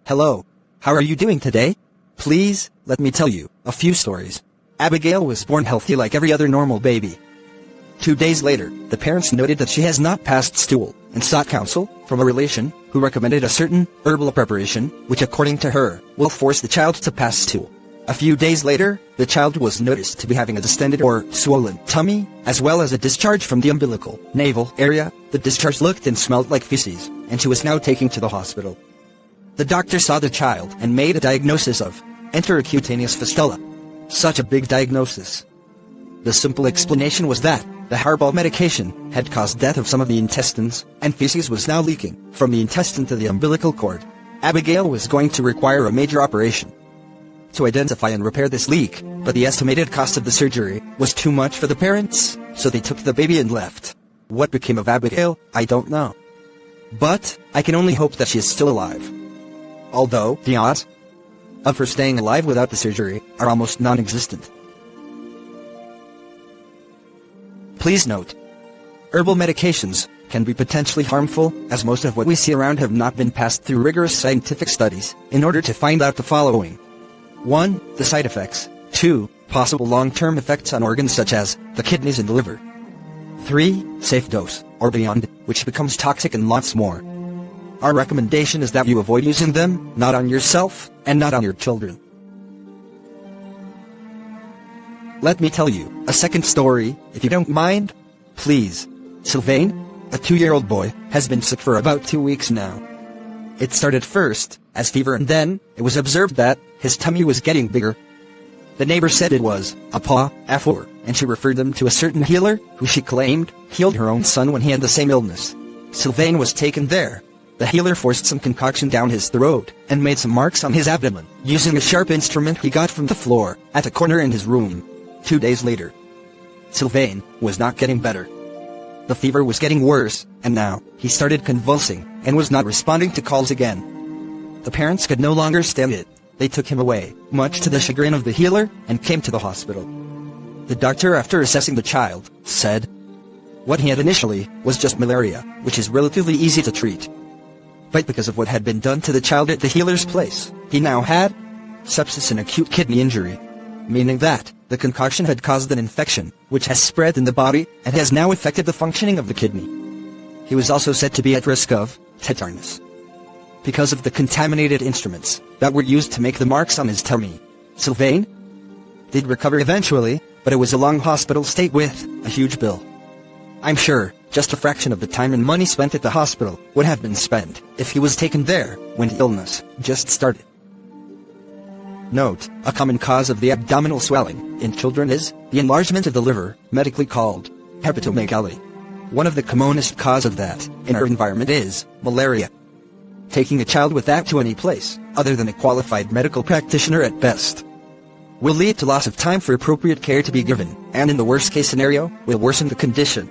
Hello. How are you doing today? Please, let me tell you a few stories. Abigail was born healthy like every other normal baby. 2 days later, the parents noted that she has not passed stool, and sought counsel from a relation, who recommended a certain herbal preparation, which according to her, will force the child to pass stool. A few days later, the child was noticed to be having a distended or swollen tummy, as well as a discharge from the umbilical, navel area. The discharge looked and smelled like feces, and she was now taken to the hospital. The doctor saw the child and made a diagnosis of enterocutaneous fistula. Such a big diagnosis. The simple explanation was that the Herbal medication had caused death of some of the intestines, and feces was now leaking from the intestine to the umbilical cord. Abigail was going to require a major operation to identify and repair this leak, but the estimated cost of the surgery was too much for the parents, so they took the baby and left. What became of Abigail, I don't know. But I can only hope that she is still alive. Although the odds of her staying alive without the surgery are almost non-existent. Please note, herbal medications can be potentially harmful, as most of what we see around have not been passed through rigorous scientific studies in order to find out the following. 1. The side effects. 2. Possible long-term effects on organs such as the kidneys and the liver. 3. Safe dose, or beyond, which becomes toxic, and lots more. Our recommendation is that you avoid using them, not on yourself, and not on your children. Let me tell you a second story, if you don't mind. Please. Sylvain, a 2-year-old boy, has been sick for about 2 weeks now. It started first as fever, and then it was observed that his tummy was getting bigger. The neighbor said it was a paw affair, and she referred them to a certain healer, who she claimed healed her own son when he had the same illness. Sylvain was taken there. The healer forced some concoction down his throat, and made some marks on his abdomen, using a sharp instrument he got from the floor, at a corner in his room. 2 days later, Sylvain was not getting better. The fever was getting worse, and now he started convulsing, and was not responding to calls again. The parents could no longer stand it. They took him away, much to the chagrin of the healer, and came to the hospital. The doctor, after assessing the child, said what he had initially was just malaria, which is relatively easy to treat. But because of what had been done to the child at the healer's place, he now had sepsis and acute kidney injury, meaning that the concoction had caused an infection, which has spread in the body, and has now affected the functioning of the kidney. He was also said to be at risk of tetanus because of the contaminated instruments that were used to make the marks on his tummy. Sylvain did recover eventually, but it was a long hospital stay with a huge bill. I'm sure just a fraction of the time and money spent at the hospital would have been spent if he was taken there when the illness just started. Note, a common cause of the abdominal swelling in children is the enlargement of the liver, medically called hepatomegaly. One of the commonest cause of that in our environment is malaria. Taking a child with that to any place, other than a qualified medical practitioner at best, will lead to loss of time for appropriate care to be given, and in the worst case scenario, will worsen the condition.